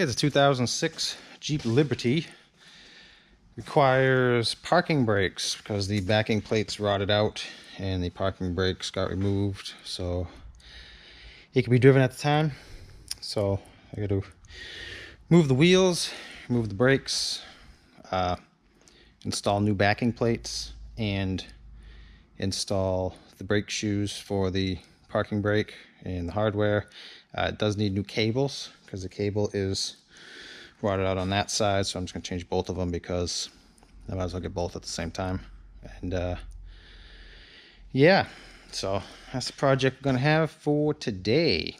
It's a 2006 Jeep Liberty. Requires parking brakes because the backing plates rotted out and the parking brakes got removed, so it can be driven at the time. So I got to move the wheels, remove the brakes, install new backing plates, and install the brake shoes for the parking brake and the hardware. It does need new cables because the cable is rotted out on that side, so I'm just going to change both of them because I might as well get both at the same time. And yeah, so that's the project we're going to have for today.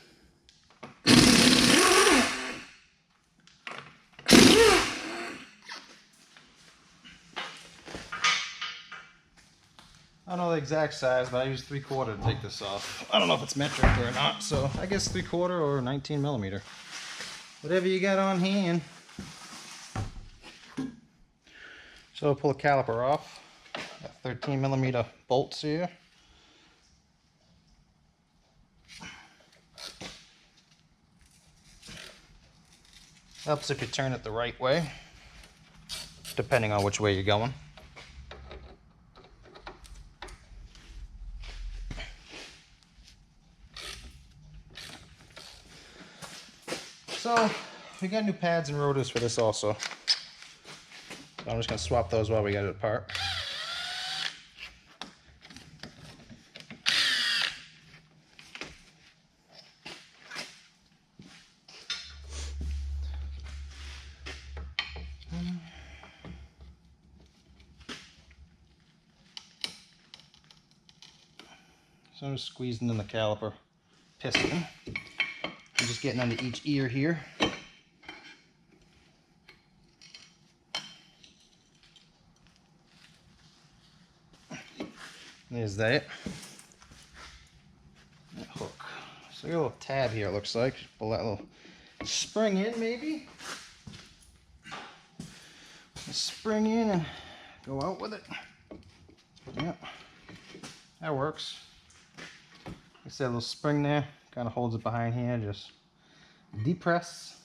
I don't know the exact size, but I use 3/4 to take this off. I don't know if it's metric or not, so I guess 3/4 or 19mm. Whatever you got on hand. So I'll pull the caliper off. Got 13mm bolts here. Helps if you turn it the right way, depending on which way you're going. So we got new pads and rotors for this also. So I'm just going to swap those while we get it apart. So I'm just squeezing in the caliper piston. I'm just getting under each ear here. There's that hook. So you got a little tab here, it looks like. Pull that little spring in, maybe. Spring in and go out with it. Yep, that works. Like I said, a little spring there, kind of holds it behind here. Just depress.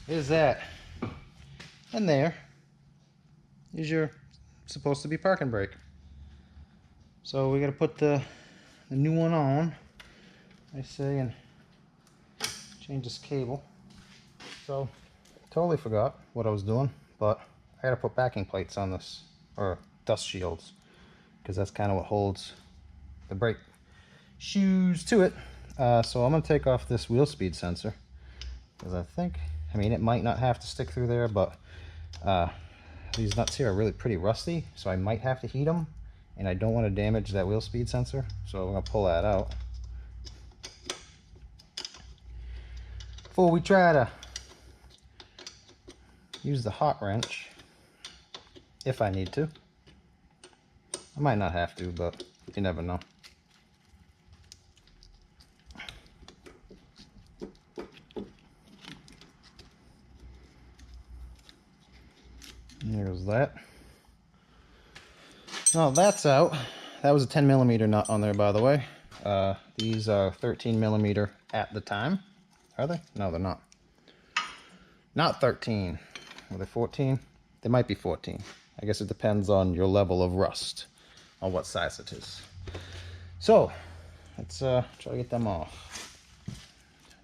Is that, and there is your supposed to be parking brake. So we got to put the new one on, I say, and change this cable. So totally forgot what I was doing, but I got to put backing plates on this, or dust shields, because that's kind of what holds the brake shoes to it. So I'm going to take off this wheel speed sensor, because I mean, it might not have to stick through there, but these nuts here are really pretty rusty, so I might have to heat them, and I don't want to damage that wheel speed sensor, so I'm going to pull that out. Before we try to use the hot wrench, if I need to. I might not have to, but you never know. There's that. Well, that's out. That was a 10mm nut on there, by the way. These are 13mm at the time. Are they? No, they're not. Not 13. Are they 14? They might be 14. I guess it depends on your level of rust, on what size it is. So, let's try to get them off.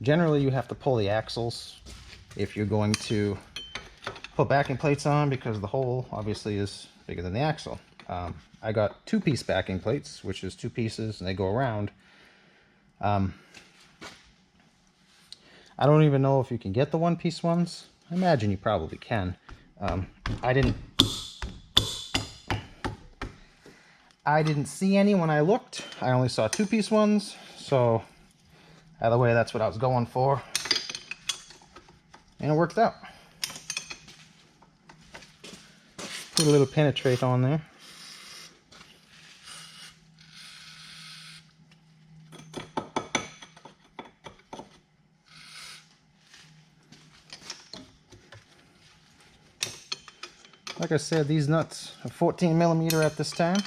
Generally, you have to pull the axles if you're going to put backing plates on, because the hole obviously is bigger than the axle. I got 2-piece backing plates, which is 2 pieces, and they go around. I don't even know if you can get the 1-piece ones. I imagine you probably can. I didn't see any when I looked. I only saw 2-piece ones, so either way, that's what I was going for, and it worked out. Put a little penetrate on there. like I said, these nuts are 14 millimeter at this time.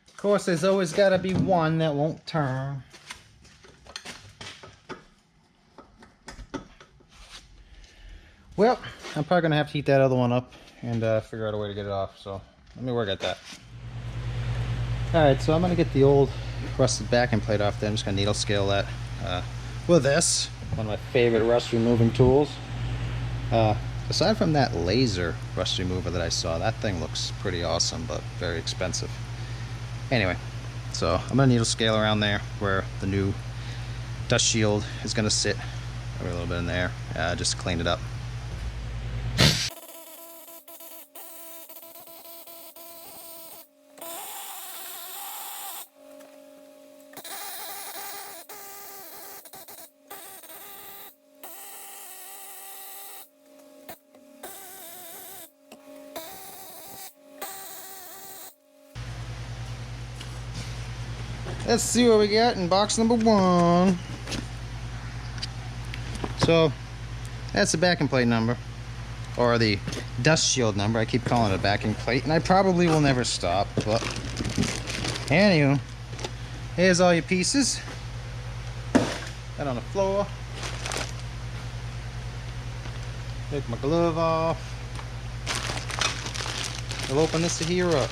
Of course, there's always got to be one that won't turn. Well, I'm probably going to have to heat that other one up and figure out a way to get it off. So let me work at that. Alright, so I'm going to get the old rusted backing plate off there. I'm just going to needle scale that with this. One of my favorite rust removing tools. Aside from that laser rust remover that I saw, that thing looks pretty awesome, but very expensive. Anyway, so I'm going to needle scale around there where the new dust shield is going to sit. Maybe a little bit in there, just to clean it up. Let's see what we got in box number 1. So that's the backing plate number, or the dust shield number. I keep calling it a backing plate, and I probably will never stop, but anywho, here's all your pieces. That on the floor. Take my glove off. We'll open this here up.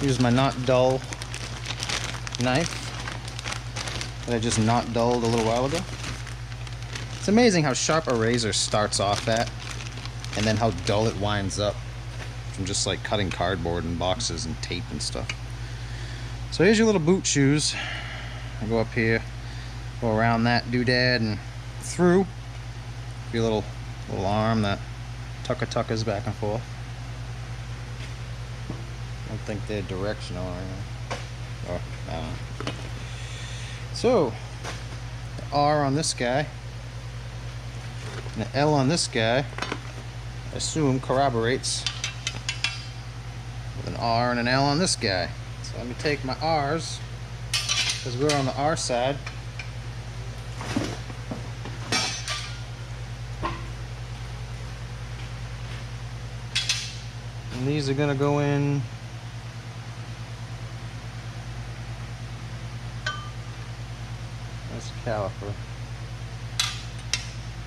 Use my not dull knife that I just not dulled a little while ago. It's amazing how sharp a razor starts off at and then how dull it winds up from just like cutting cardboard and boxes and tape and stuff. So here's your little boot shoes. I go up here, go around that doodad and through your little arm that tuckers back and forth. I don't think they're directional or anything. Or, I don't know. So, the R on this guy, and the L on this guy, I assume corroborates with an R and an L on this guy. So let me take my R's, because we're on the R side. And these are going to go in this caliper.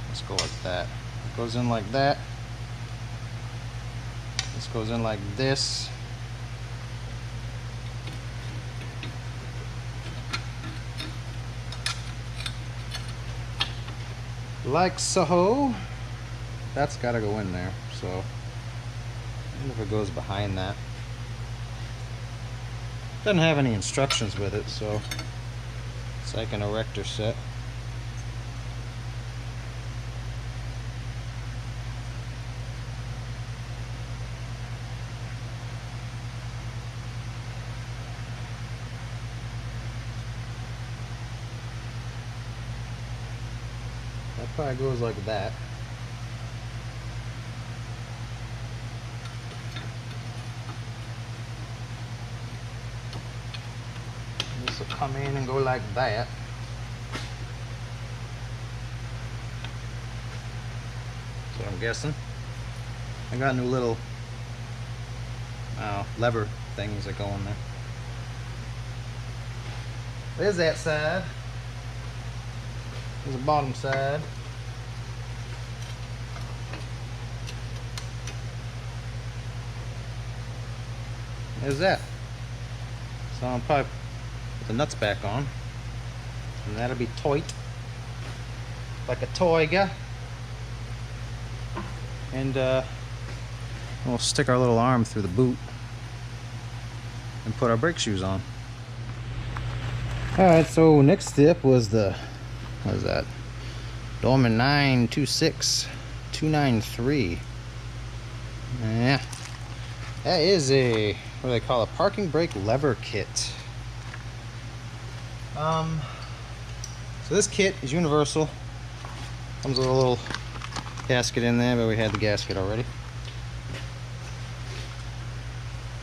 Let's go like that. It goes in like that. This goes in like this. Like so. That's got to go in there. So I wonder if it goes behind that. Doesn't have any instructions with it, so it's like an erector set. That probably goes like that. This will come in and go like that. That's what I'm guessing. I got new little lever things that go in there. There's that side. There's the bottom side. There's that. So I'll probably put the nuts back on, and that'll be tight like a toy guy. And we'll stick our little arm through the boot and put our brake shoes on. Alright, so next step was the, what is that? Dorman 926293. Yeah. That is a, what do they call, a parking brake lever kit. So So this kit is universal. Comes with a little gasket in there, but we had the gasket already.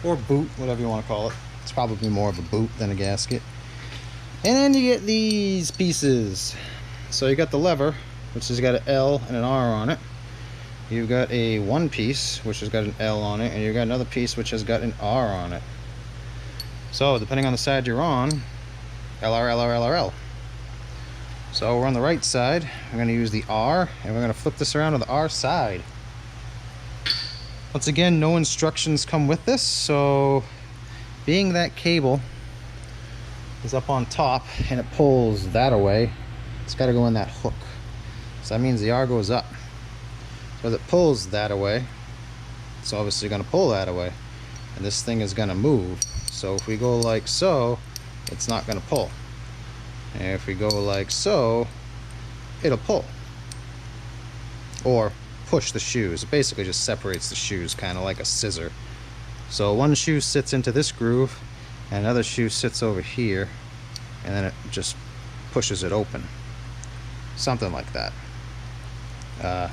Or boot, whatever you want to call it. It's probably more of a boot than a gasket. And then you get these pieces. So you got the lever, which has got an L and an R on it. You've got a one piece, which has got an L on it, and you've got another piece which has got an R on it. So depending on the side you're on, LR, LR, LRL. So we're on the right side. We're going to use the R, and we're going to flip this around to the R side. Once again, no instructions come with this, so being that cable is up on top and it pulls that away, it's got to go in that hook. So that means the R goes up. So as it pulls that away, it's obviously going to pull that away, and this thing is going to move. So if we go like so, it's not going to pull. And if we go like so, it'll pull. Or push the shoes. It basically just separates the shoes, kind of like a scissor. So one shoe sits into this groove, and another shoe sits over here, and then it just pushes it open. Something like that.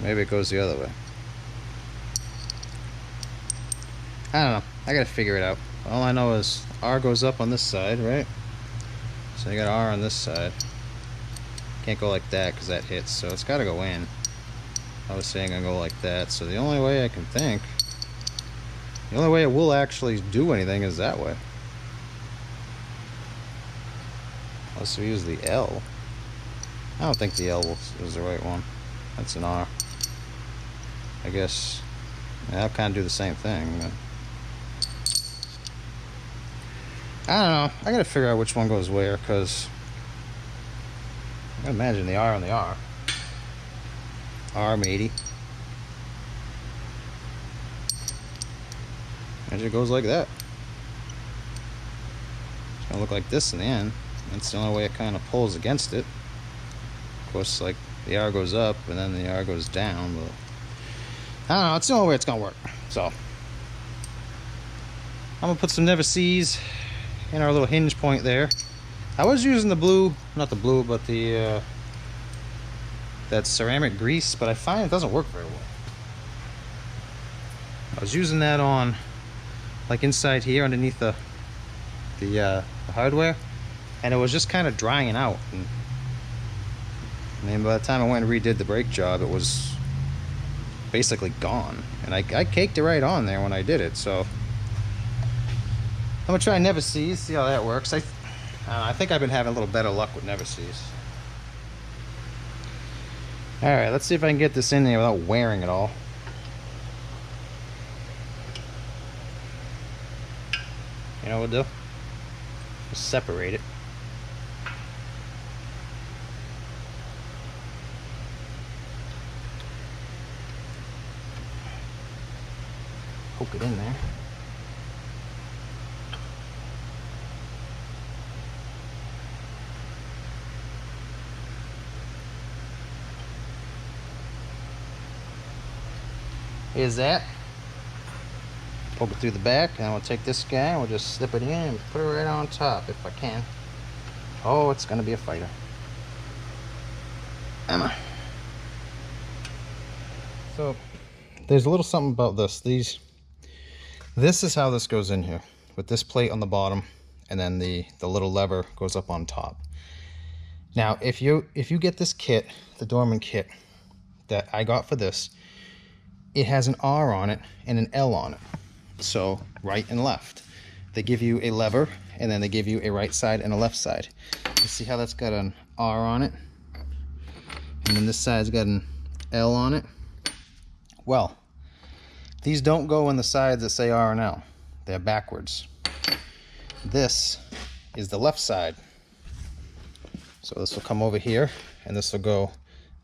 Maybe it goes the other way. I don't know. I gotta figure it out. All I know is R goes up on this side, right? So you got R on this side. Can't go like that because that hits, so it's gotta go in. I was saying I go like that, so the only way I can think, the only way it will actually do anything is that way. Unless we use the L. I don't think the L is the right one. That's an R. I guess I'll kind of do the same thing. But I don't know. I gotta figure out which one goes where, because I can imagine the R on the R. R matey. And it goes like that. It's gonna look like this in the end. That's the only way it kind of pulls against it. Of course, like the R goes up and then the R goes down, but I don't know. It's the only way it's gonna work. So I'm gonna put some Never Sees in our little hinge point there. I was using the blue, not the blue, but the that ceramic grease, but I find it doesn't work very well. I was using that on, like inside here, underneath the hardware, and it was just kind of drying out. And I mean, by the time I went and redid the brake job, it was basically gone, and I caked it right on there when I did it. So I'm gonna try Never Sees, see how that works. I think I've been having a little better luck with Never Sees. Alright, let's see if I can get this in there without wearing it all. You know what we'll do? Just separate it. Poke it in there. Here's that. Poke it through the back, and we'll take this guy and we'll just slip it in and put it right on top if I can. Oh, it's gonna be a fighter. Emma. So there's a little something about this. This is how this goes in here, with this plate on the bottom, and then the little lever goes up on top. Now, if you get this kit, the Dorman kit that I got for this, it has an R on it and an L on it. So right and left. They give you a lever, and then they give you a right side and a left side. You see how that's got an R on it? And then this side's got an L on it. Well, these don't go in the sides that say R and L. They're backwards. This is the left side. So this will come over here, and this will go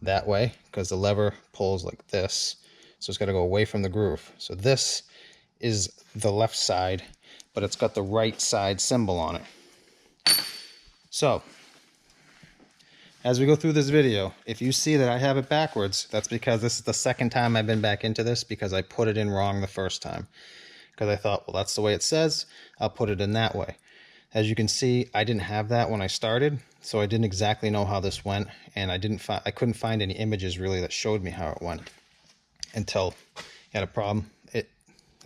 that way, because the lever pulls like this. So it's got to go away from the groove. So this is the left side, but it's got the right side symbol on it. So as we go through this video, if you see that I have it backwards, that's because this is the second time I've been back into this, because I put it in wrong the first time. Because I thought, well, that's the way it says, I'll put it in that way. As you can see, I didn't have that when I started, so I didn't exactly know how this went, and I couldn't find any images really that showed me how it went until I had a problem. I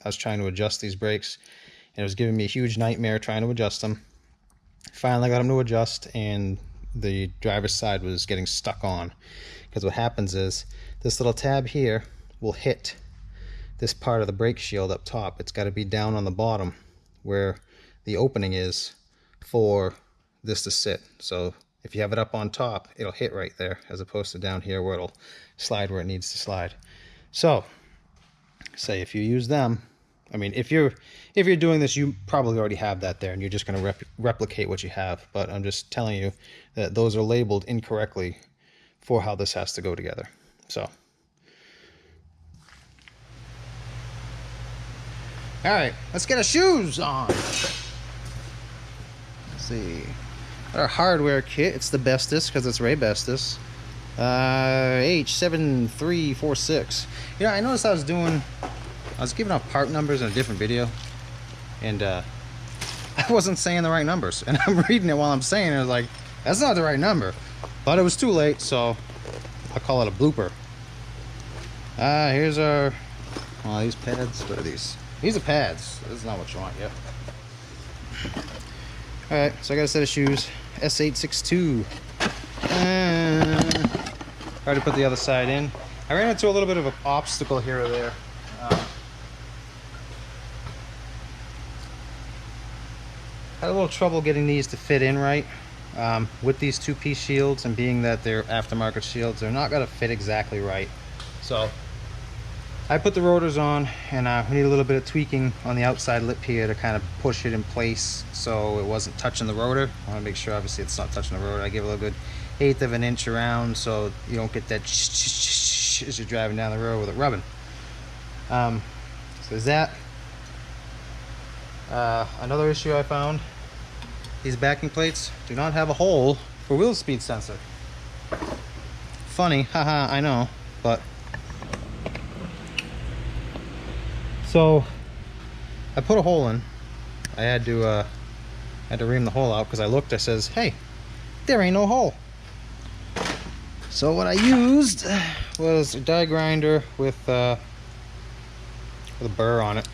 was trying to adjust these brakes, and it was giving me a huge nightmare trying to adjust them. Finally got them to adjust, and the driver's side was getting stuck on, because what happens is this little tab here will hit this part of the brake shield up top. It's got to be down on the bottom where the opening is for this to sit. So if you have it up on top, it'll hit right there, as opposed to down here where it'll slide where it needs to slide. So say if you use them, I mean, if you're doing this, you probably already have that there, and you're just going to replicate what you have. But I'm just telling you that those are labeled incorrectly for how this has to go together. So, all right, let's get our shoes on. Let's see, our hardware kit. It's the bestest because it's Raybestos. H7346. You know, I noticed I was giving out part numbers in a different video, and I wasn't saying the right numbers, and I'm reading it while I'm saying it. I was like, that's not the right number, but it was too late, so I'll call it a blooper. Here's our, well, these pads. What are these? These are pads. This is not what you want yet. All right, so I got a set of shoes, S862. Already put the other side in. I ran into a little bit of an obstacle here or there. Had a little trouble getting these to fit in right. With these two-piece shields, and being that they're aftermarket shields, they're not going to fit exactly right. So I put the rotors on, and we need a little bit of tweaking on the outside lip here to kind of push it in place so it wasn't touching the rotor. I want to make sure, obviously, it's not touching the rotor. I give it a good 1/8 of an inch around so you don't get that as you're driving down the road with it rubbing. So there's that. Another issue I found, these backing plates do not have a hole for wheel speed sensor. Funny, haha, I know, but so I put a hole in. I had to ream the hole out because I looked, I says, hey, there ain't no hole. So what I used was a die grinder with a burr on it.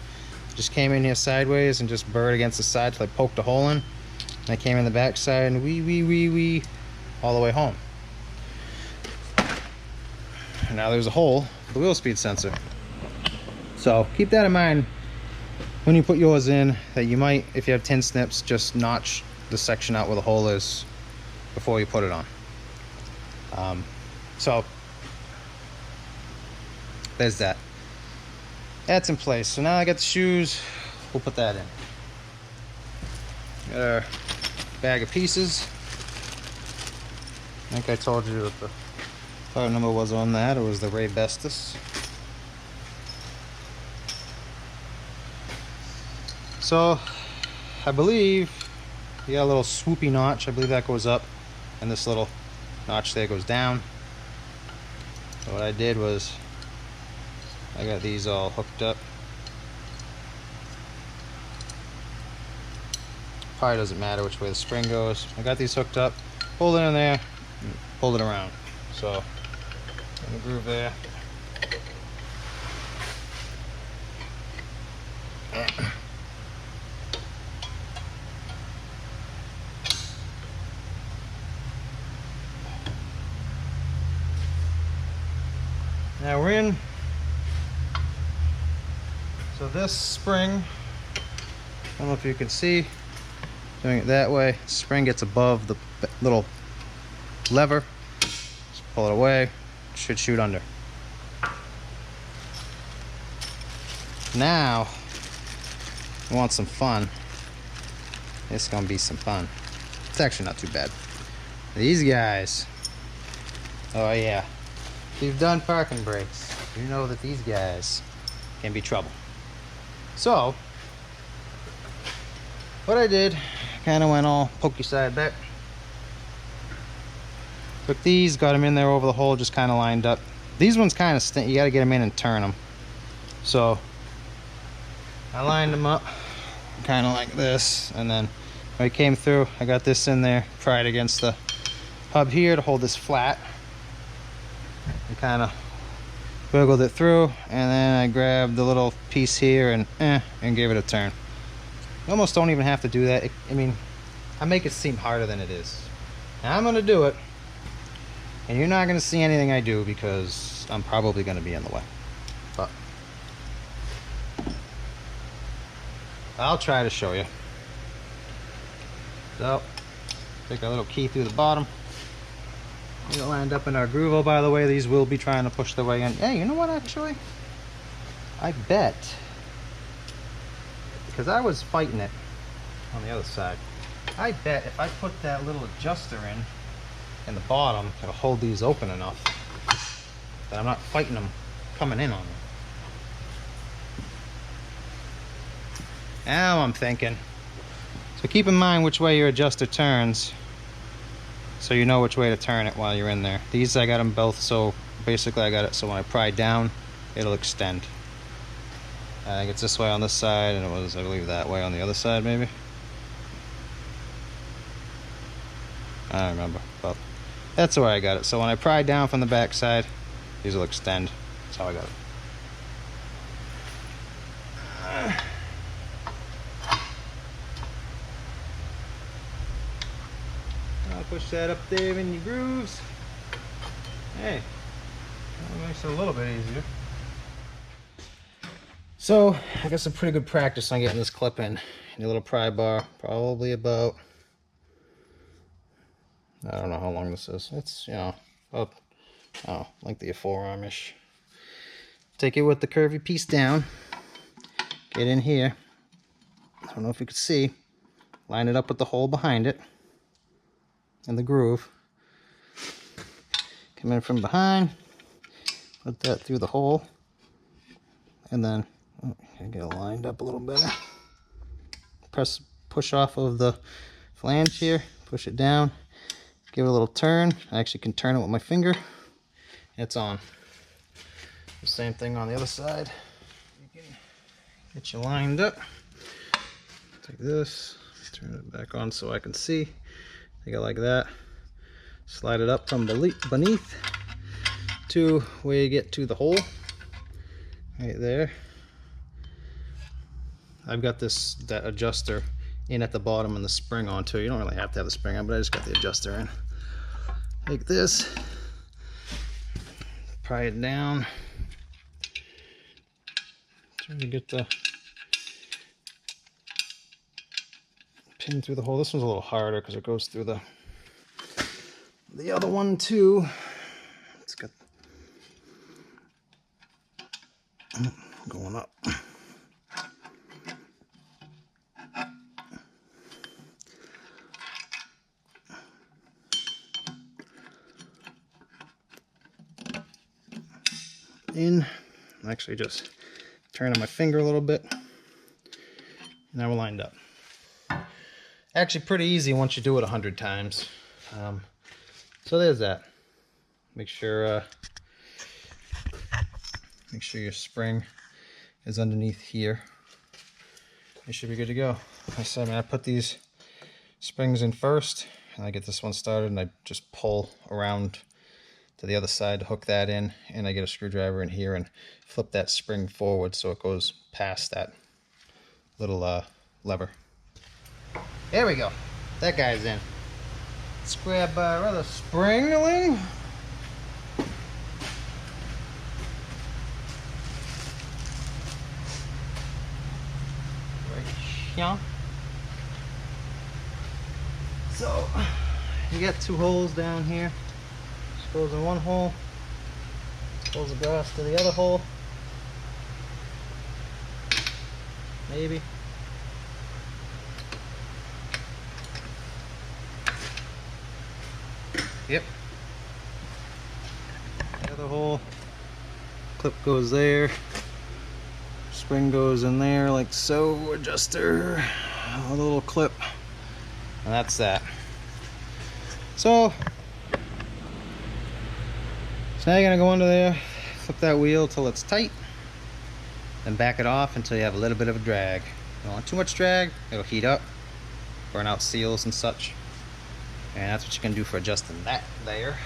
Just came in here sideways and just burred against the side till I poked a hole in. And I came in the back side and wee all the way home. And now there's a hole for the wheel speed sensor. So keep that in mind when you put yours in, that you might, if you have tin snips, just notch the section out where the hole is before you put it on. So there's that. That's in place. So now I got the shoes. We'll put that in. Got our bag of pieces. I think I told you what the part number was on that. It was the Raybestos. So I believe you got a little swoopy notch. I believe that goes up, and this little notch there goes down. So what I did was I got these all hooked up. Probably doesn't matter which way the spring goes. I got these hooked up, pulled it in there, and pulled it around. So in the groove there. Now we're in. So this spring, I don't know if you can see, doing it that way, spring gets above the little lever. Just pull it away, it should shoot under. Now, we want some fun. It's gonna be some fun. It's actually not too bad. These guys, oh yeah. If you've done parking brakes, you know that these guys can be trouble. So, what I did, kind of went all pokey side back. Took these, got them in there over the hole, just kind of lined up. These ones kind of stink. You got to get them in and turn them. So, I lined them up kind of like this, and then I came through, I got this in there, pried against the hub here to hold this flat. I kind of wiggled it through, and then I grabbed the little piece here and gave it a turn. You almost don't even have to do that. I mean, I make it seem harder than it is. Now I'm gonna do it, and you're not gonna see anything I do because I'm probably gonna be in the way. But I'll try to show you. So, take our little key through the bottom. It'll land up in our groove. Oh, by the way, these will be trying to push their way in. Hey, you know what, actually? I bet, because I was fighting it on the other side, I bet if I put that little adjuster in the bottom, it'll hold these open enough that I'm not fighting them coming in on me. Now I'm thinking. So keep in mind which way your adjuster turns, so you know which way to turn it while you're in there. These, I got them both, so basically I got it so when I pry down, it'll extend. I think it's this way on this side, and it was, I believe, that way on the other side, maybe. I don't remember, but that's the way I got it. So when I pry down from the back side, these will extend. That's how I got it. I'll push that up there in your grooves. Hey, that makes it a little bit easier. So I got some pretty good practice on getting this clip in your little pry bar. Probably about, I don't know how long this is. It's, you know, about, oh, length of your forearm-ish. Take it with the curvy piece down. Get in here. I don't know if you can see. Line it up with the hole behind it. In the groove. Come in from behind. Put that through the hole. And then, oh, I get it lined up a little better. Push off of the flange here. Push it down. Give it a little turn. I actually can turn it with my finger. It's on. The same thing on the other side. You can get you lined up. Take this, turn it back on so I can see. Take it like that. Slide it up from beneath to where you get to the hole. Right there. I've got that adjuster in at the bottom and the spring on too. You don't really have to have the spring on, but I just got the adjuster in. Take this, pry it down. Try to get the pin through the hole. This one's a little harder because it goes through the other one too. It's got going up. In, actually just turning my finger a little bit. Now we're lined up. Actually pretty easy once you do it 100 times. So there's that. Make sure your spring is underneath here. You should be good to go. I said, man, I put these springs in first, and I get this one started, and I just pull around to the other side to hook that in, and I get a screwdriver in here and flip that spring forward so it goes past that little lever. There we go. That guy's in. Let's grab our other springling. Right here. So, you got two holes down here. Just goes in one hole. Goes across to the other hole. Maybe. Yep. The other hole. Clip goes there. Spring goes in there like so. Adjuster. A little clip. And that's that. So now you're going to go under there, flip that wheel till it's tight, then back it off until you have a little bit of a drag. You don't want too much drag, it'll heat up. burnout seals and such. And that's what you can do for adjusting that there.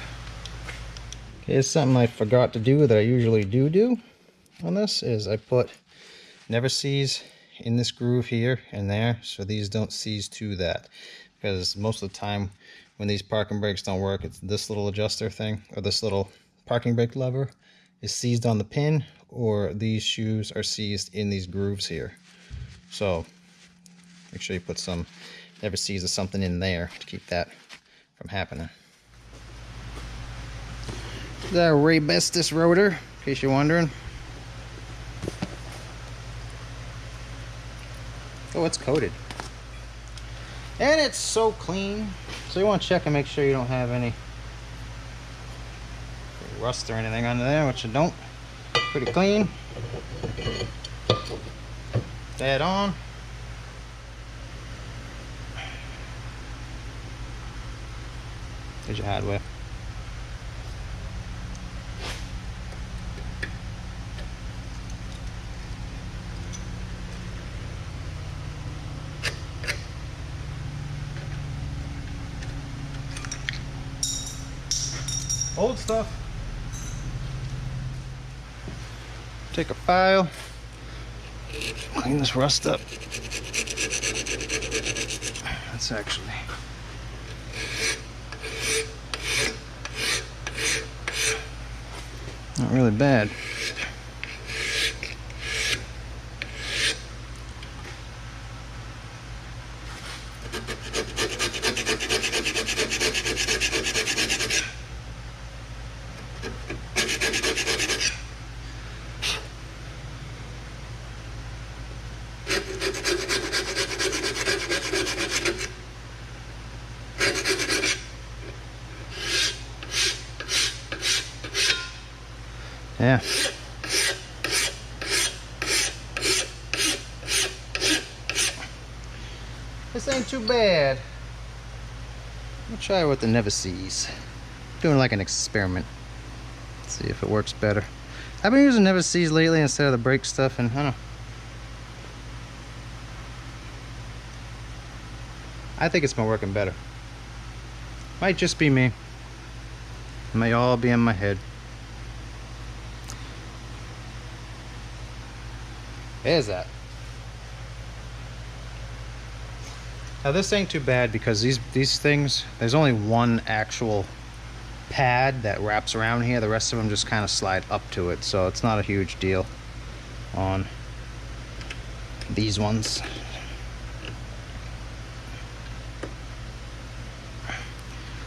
Okay, here's something I forgot to do that I usually do on this, is I put never seize in this groove here and there, so these don't seize to that. Because most of the time when these parking brakes don't work, it's this little adjuster thing, or this little parking brake lever is seized on the pin, or these shoes are seized in these grooves here. So make sure you put some never seize or something in there to keep that from happening. The Reassembly rotor, in case you're wondering. Oh, it's coated. And it's so clean. So you want to check and make sure you don't have any rust or anything under there, which you don't. Pretty clean. That on. There's your hardware. Old stuff. Take a file, clean this rust up. That's actually not really bad. Yeah. This ain't too bad. I'll try it with the never seize. Doing like an experiment. See if it works better. I've been using never seize lately instead of the brake stuff, and I don't know. I think it's been working better. Might just be me. It may all be in my head. There's that. Now this ain't too bad because these things, there's only one actual pad that wraps around here. The rest of them just kind of slide up to it, so it's not a huge deal on these ones.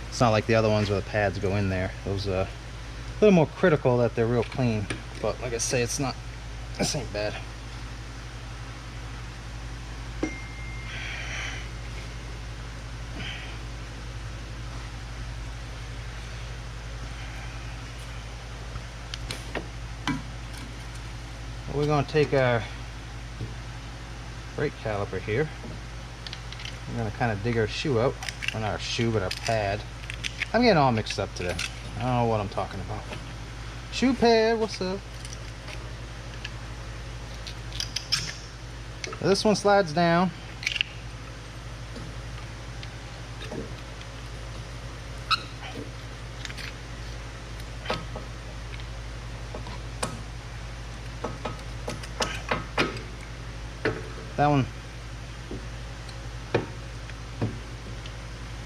It's not like the other ones where the pads go in there. Those are a little more critical that they're real clean, but like I say, it's not, this ain't bad. We're going to take our brake caliper here. We're going to kind of dig our shoe out. Well, not our shoe, but our pad. I'm getting all mixed up today. I don't know what I'm talking about. Shoe pad, what's up? Now this one slides down. That one,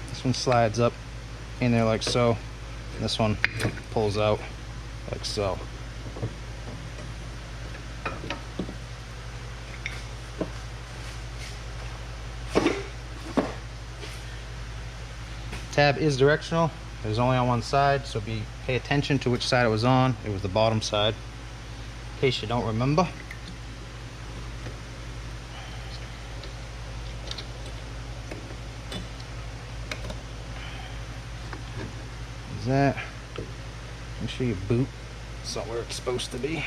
this one slides up in there like so. This one pulls out like so. Tab is directional. It was only on one side, so pay attention to which side it was on. It was the bottom side, in case you don't remember. That, make sure your boot is where it's supposed to be.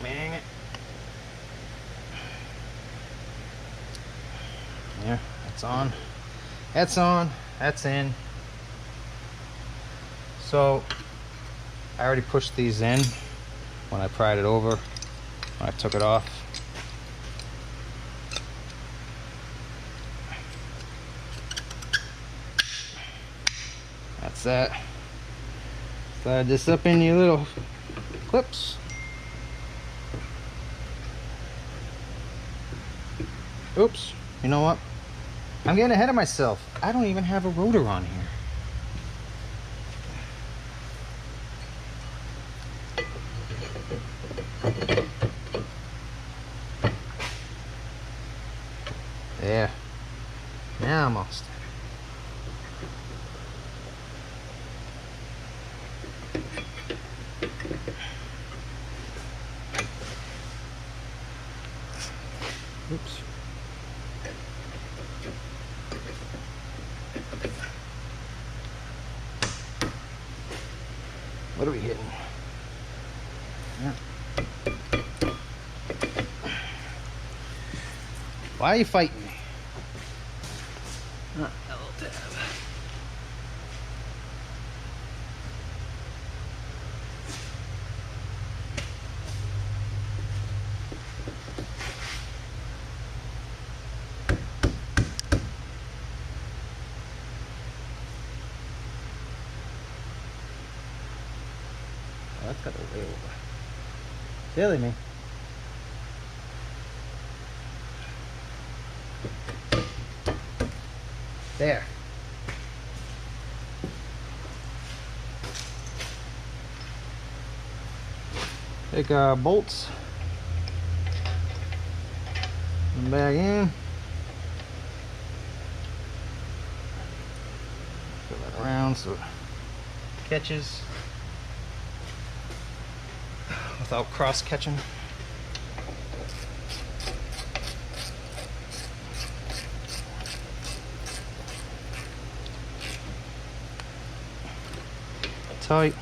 Dang it. Yeah, that's on. That's on. That's in. So I already pushed these in when I pried it over. I took it off. That's that. Slide this up in your little clips. Oops, you know what? I'm getting ahead of myself. I don't even have a rotor on here. There. Now I'm almost there. Oops. What are we hitting? Yeah. Why are you fighting me? L tab. Oh, that's got a way over. Silly me. There. Take our bolts. Put them back in. Fill that around so it catches without cross catching. Tight.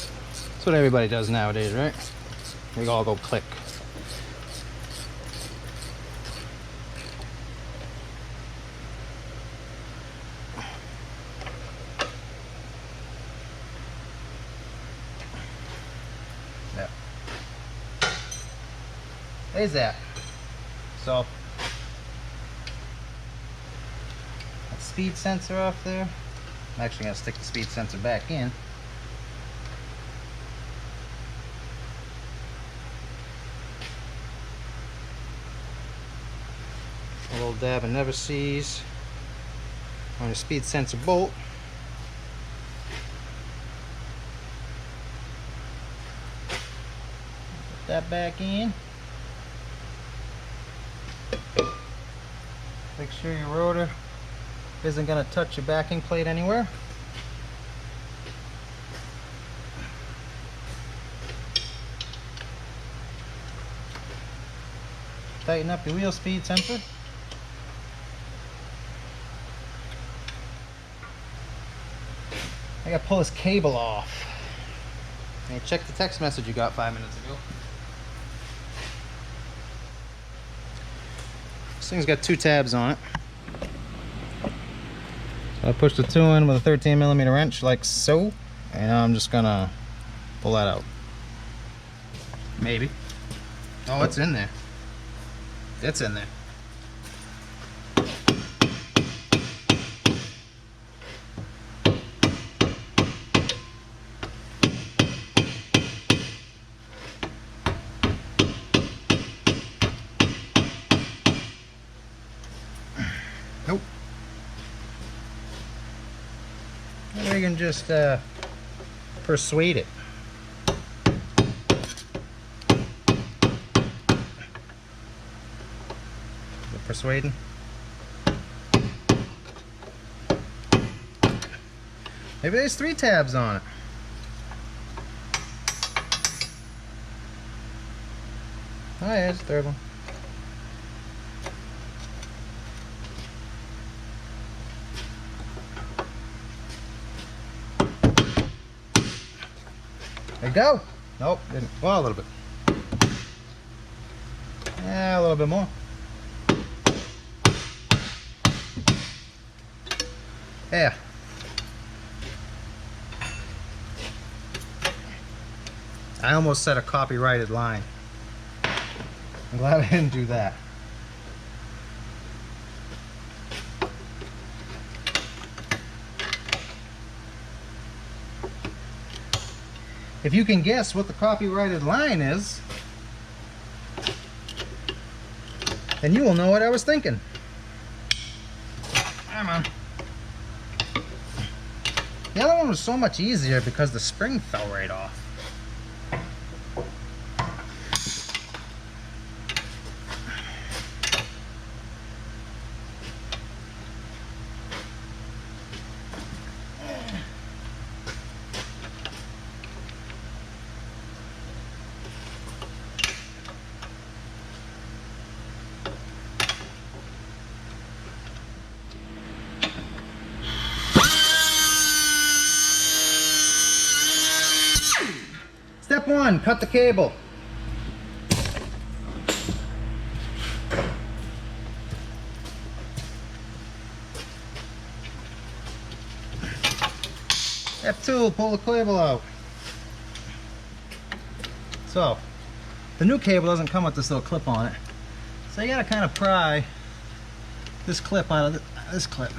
That's what everybody does nowadays, right? We all go click. Yeah. There's that. So that speed sensor off there. I'm actually going to stick the speed sensor back in. A little dab of never sees on the speed sensor bolt. Put that back in. Make sure your rotor isn't going to touch your backing plate anywhere. Tighten up your wheel speed sensor. I gotta pull this cable off. Hey, check the text message you got 5 minutes ago. This thing's got 2 tabs on it. I pushed the 2 in with a 13mm wrench like so, and I'm just gonna pull that out. Maybe. Oh, it's in there. It's in there. Nope. We can just persuade it. Is it persuading? Maybe there's 3 tabs on it. Oh yeah, it's the 3rd one. There you go. Nope, didn't. Well, a little bit. Yeah, a little bit more. Yeah. I almost set a copyrighted line. I'm glad I didn't do that. If you can guess what the copyrighted line is, then you will know what I was thinking. Come on. The other one was so much easier because the spring fell right off. Step 1, cut the cable. Step 2, pull the cable out. So, the new cable doesn't come with this little clip on it. So you gotta kind of pry this clip out of this clip.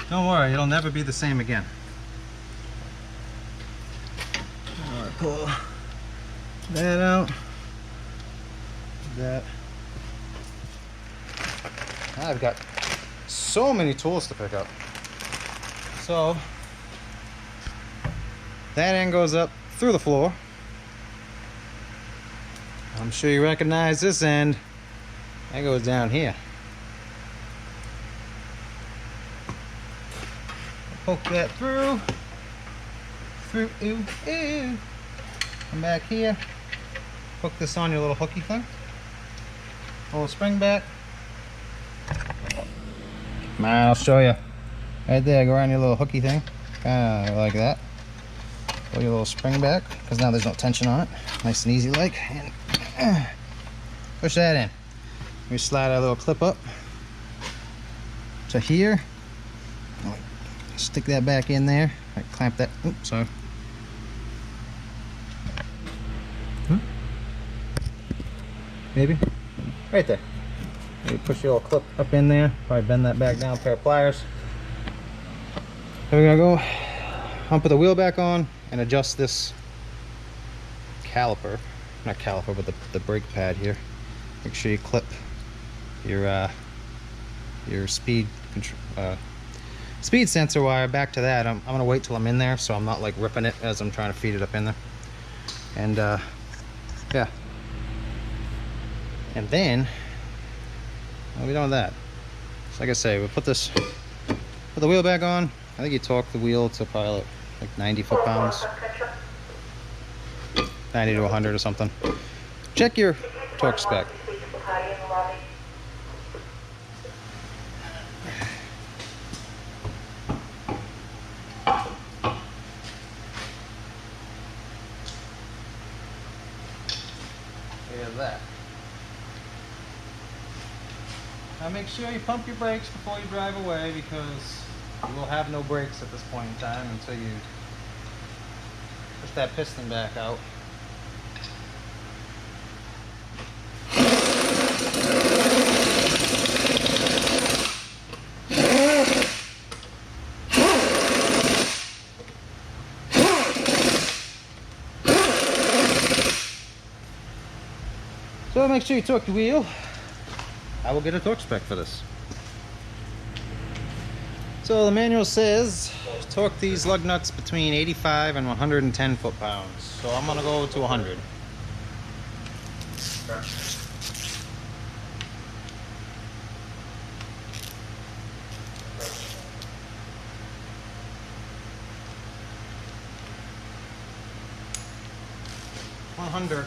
Don't worry, it'll never be the same again. Alright, pull that out. That. I've got so many tools to pick up. So that end goes up through the floor. I'm sure you recognize this end. That goes down here. Poke that through. Come back here. Hook this on your little hooky thing. Pull the spring back. Come on, I'll show you. Right there, go around your little hooky thing. Kind of like that. Pull your little spring back, because now there's no tension on it. Nice and easy like. And push that in. We slide our little clip up to here. Stick that back in there. Right, clamp that. Oops, sorry. Maybe right there. Maybe push your little clip up in there. Probably bend that back down. Pair of pliers. So we're gonna go put the wheel back on and adjust this caliper. Not caliper, but the brake pad here. Make sure you clip your speed control. Speed sensor wire back to that. I'm gonna wait till I'm in there, so I'm not like ripping it as I'm trying to feed it up in there. And yeah. And then we'll be done with that. So like I say, we'll put the wheel back on. I think you torque the wheel to probably like 90 foot-pounds, 90 to 100 or something. Check your torque spec. That. Now make sure you pump your brakes before you drive away, because you will have no brakes at this point in time until you push that piston back out. So make sure you torque the wheel. I will get a torque spec for this. So the manual says torque these lug nuts between 85 and 110 foot-pounds. So I'm gonna go to 100. $100.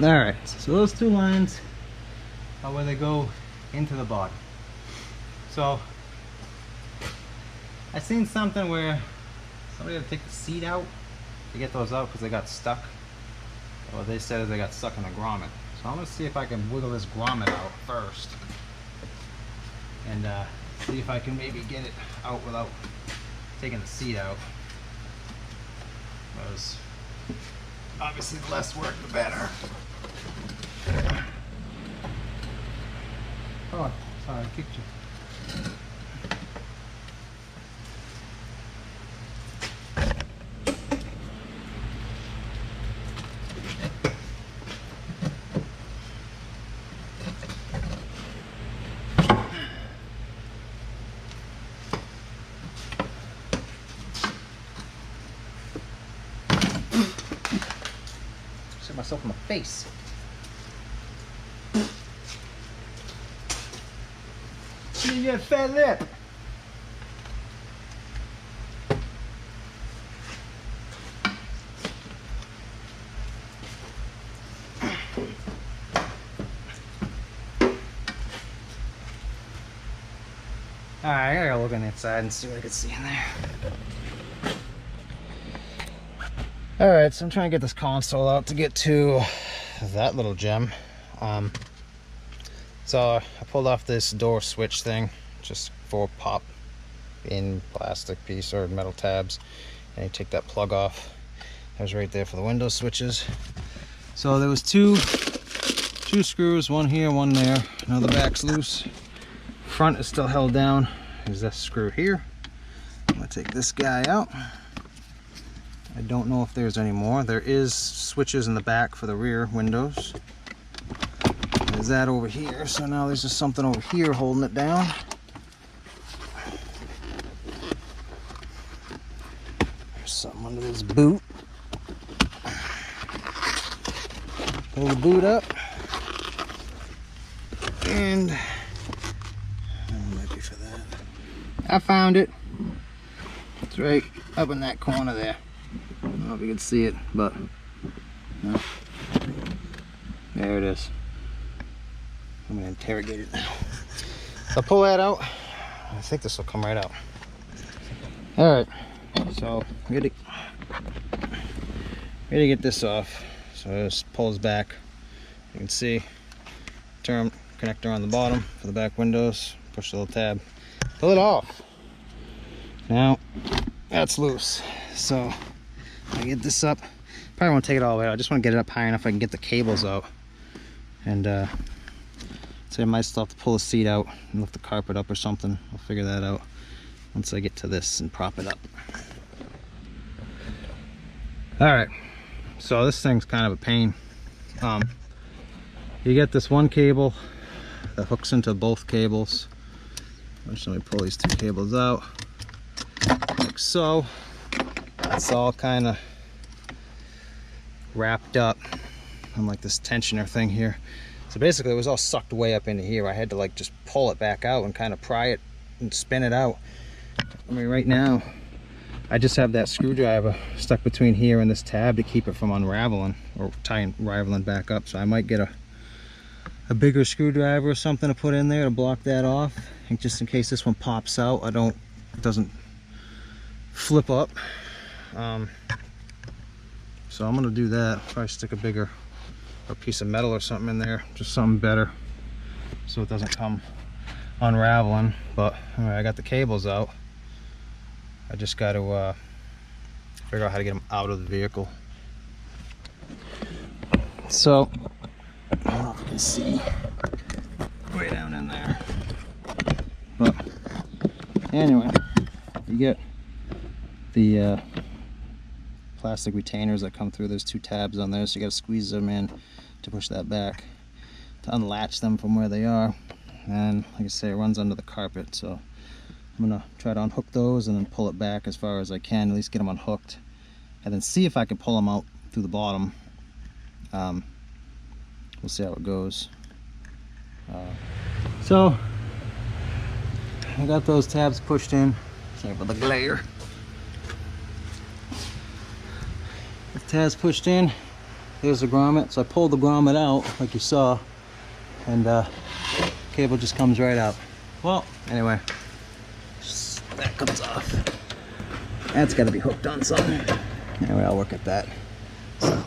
Alright, so those two lines are where they go into the body. So I seen something where somebody had to take the seat out to get those out because they got stuck. Well, they said they got stuck in the grommet. So I'm going to see if I can wiggle this grommet out first and see if I can maybe get it out without taking the seat out. Because obviously the less work the better. Oh, sorry, I kicked you. Shit myself in the face. You got a fat lip. Alright, I gotta look on the inside and see what I can see in there. Alright, so I'm trying to get this console out to get to that little gem. So I pulled off this door switch thing, just for pop in plastic piece or metal tabs, and you take that plug off. That was right there for the window switches. So there was two screws, one here, one there. Now the back's loose. Front is still held down. There's this screw here. I'm gonna take this guy out. I don't know if there's any more. There is switches in the back for the rear windows. There's that over here. So now there's just something over here holding it down. There's something under this boot. Pull the boot up. And for that. I found it. It's right up in that corner there. I don't know if you can see it, but no. There it is. I'm gonna interrogate it now. So I'll pull that out. I think this will come right out. Alright, so we gotta get this off. So it just pulls back. You can see term connector on the bottom for the back windows. Push the little tab, pull it off. Now that's loose, so I get this up. Probably won't take it all the way out. I just want to get it up high enough I can get the cables out. And so I might still have to pull the seat out and lift the carpet up or something. I'll figure that out once I get to this and prop it up. All right, so this thing's kind of a pain. You get this one cable that hooks into both cables. Let me pull these two cables out, like so. It's all kind of wrapped up on like this tensioner thing here. So basically it was all sucked way up into here. I had to like just pull it back out and kind of pry it and spin it out. I mean, right now I just have that screwdriver stuck between here and this tab to keep it from unraveling or unraveling back up. So I might get a bigger screwdriver or something to put in there to block that off, and just in case this one pops out, it doesn't flip up. So I'm gonna do that. Probably stick a bigger piece of metal or something in there, just something better, so it doesn't come unraveling. But all right, I got the cables out. I just got to figure out how to get them out of the vehicle. So I don't know if you can see way down in there, but anyway, you get the plastic retainers that come through. There's two tabs on there, so you got to squeeze them in to push that back to unlatch them from where they are. And like I say, it runs under the carpet, so I'm gonna try to unhook those and then pull it back as far as I can, at least get them unhooked, and then see if I can pull them out through the bottom. We'll see how it goes. So I got those tabs pushed in. Sorry for the glare. The tabs pushed in. there's the grommet. So I pulled the grommet out like you saw, and cable just comes right out. Well, anyway, that comes off. That's got to be hooked on something. Anyway, I'll work at that. So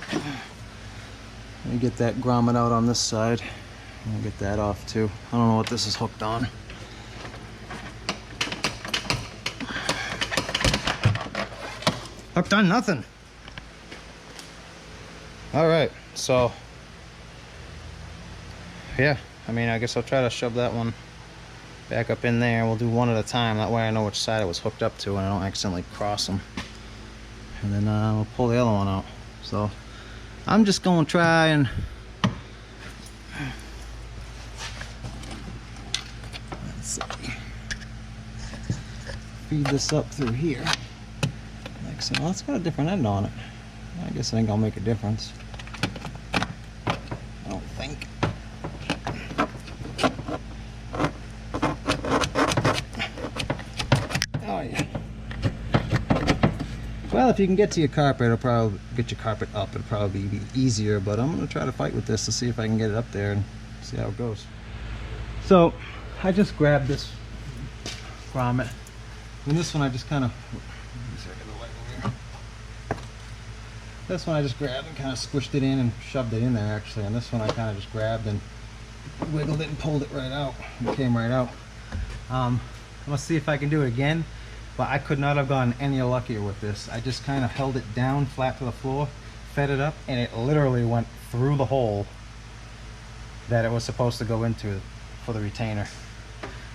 let me get that grommet out on this side. I'll get that off too. I don't know what this is hooked on. Hooked on nothing. All right, so yeah, I mean, I guess I'll try to shove that one back up in there. We'll do one at a time. That way I know which side it was hooked up to and I don't accidentally cross them. And then we'll pull the other one out. So I'm just gonna try and let's see, feed this up through here. Like so. Well, it's got a different end on it. I guess it ain't gonna make a difference. I don't think. Oh yeah. Well, if you can get to your carpet, it'll probably get your carpet up. It'll probably be easier, but I'm gonna try to fight with this to see if I can get it up there and see how it goes. So I just grabbed this grommet, and this one I just kind of, this one I just grabbed and kind of squished it in and shoved it in there actually, and this one I kind of just grabbed and wiggled it and pulled it right out. It came right out. I'm gonna see if I can do it again, but I could not have gotten any luckier with this. I just kind of held it down flat to the floor, fed it up, and it literally went through the hole that it was supposed to go into for the retainer.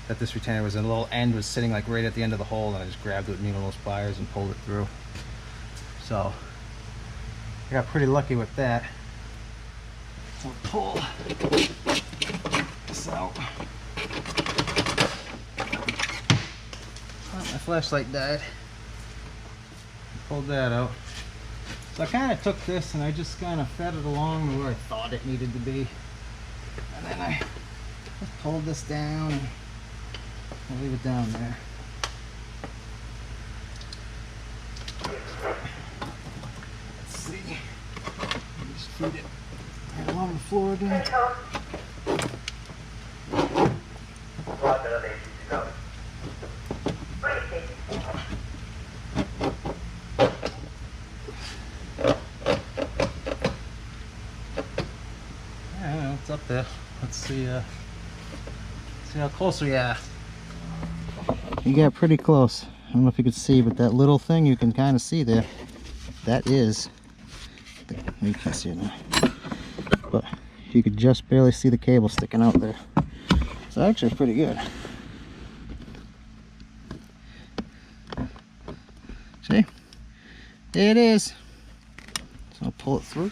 That this retainer was in, a little end was sitting like right at the end of the hole, and I just grabbed it with needle nose pliers and pulled it through. So I got pretty lucky with that. So I'll pull this out. Oh, my flashlight died. Pulled that out. So I kind of took this and I just kind of fed it along to where I thought it needed to be. And then I just pulled this down and I'll leave it down there. Let's see. Just feed it right along the floor again. Yeah, it's up there. Let's see how close we are. You got pretty close. I don't know if you could see, but that little thing you can kind of see there, that is, you can't see it now, but you could just barely see the cable sticking out there. So actually pretty good. See? There it is. So I'll pull it through.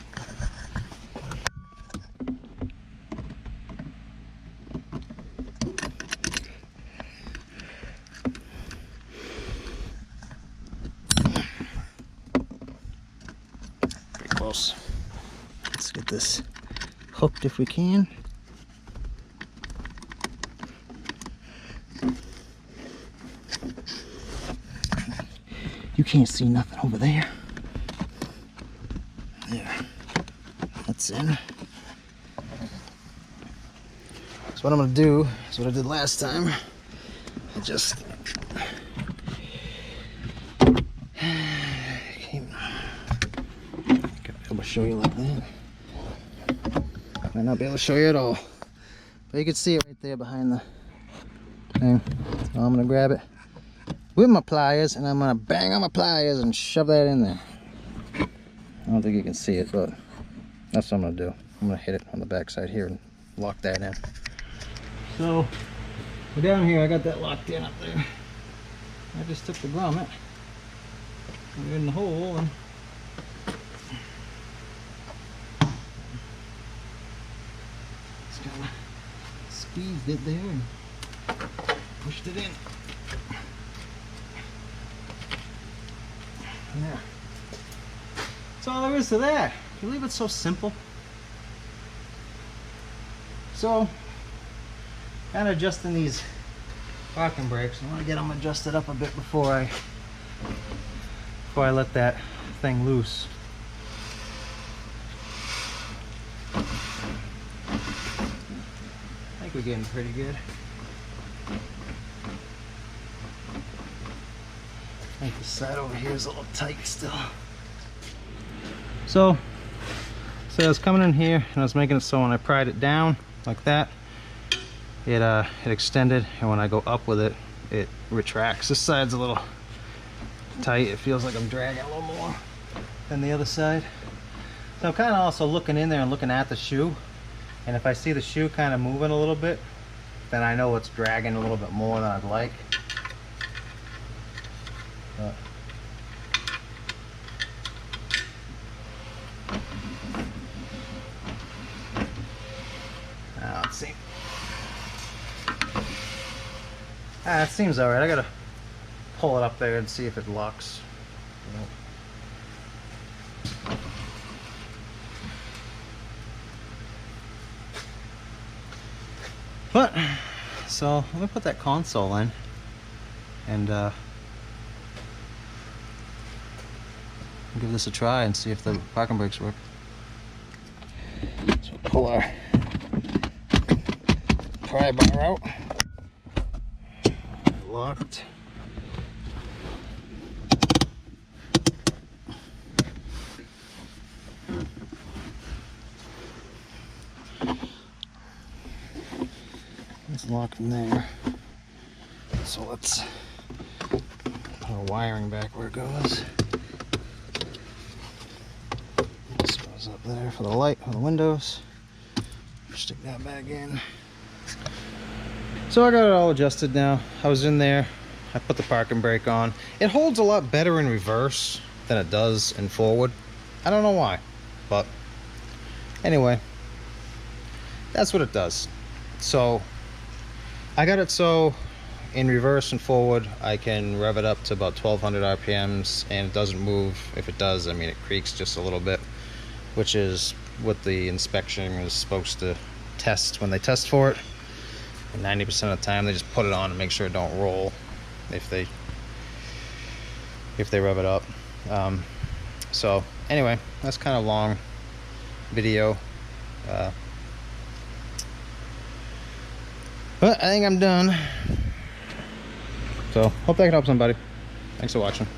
Close. Let's get this hooked if we can. You can't see nothing over there. There. That's in. So what I'm going to do is what I did last time. I just show you like that. Might not be able to show you at all, but you can see it right there behind the thing. So I'm gonna grab it with my pliers and I'm gonna bang on my pliers and shove that in there. I don't think you can see it, but that's what I'm gonna do. I'm gonna hit it on the back side here and lock that in. So we're down here, I got that locked in up there. I just took the grommet, put it in the hole, and squeezed it there and pushed it in. There. That's all there is to that. Can you believe it's so simple? So, kind of adjusting these parking brakes. I want to get them adjusted up a bit before I let that thing loose. we're getting pretty good. I think the side over here is a little tight still. So I was coming in here and I was making it so when I pried it down like that, it extended, and when I go up with it, it retracts. This side's a little tight. It feels like I'm dragging a little more than the other side. So I'm kind of also looking in there and looking at the shoe, and if I see the shoe kind of moving a little bit, then I know it's dragging a little bit more than I'd like. But let's see. It seems alright. I gotta pull it up there and see if it locks. But so let me put that console in and give this a try and see if the parking brakes work. So pull our pry bar out. Locked. It's locked in there. So let's put our wiring back where it goes. This goes up there for the light on the windows. Stick that back in. So I got it all adjusted now. I was in there, I put the parking brake on. It holds a lot better in reverse than it does in forward. I don't know why, but anyway, that's what it does. So I got it so in reverse and forward I can rev it up to about 1200 RPMs and it doesn't move. If it does, I mean, it creaks just a little bit, which is what the inspection is supposed to test when they test for it. 90% of the time they just put it on and make sure it don't roll if they rev it up. So anyway, that's kind of long video, but I think I'm done. So hope that can help somebody. Thanks for watching.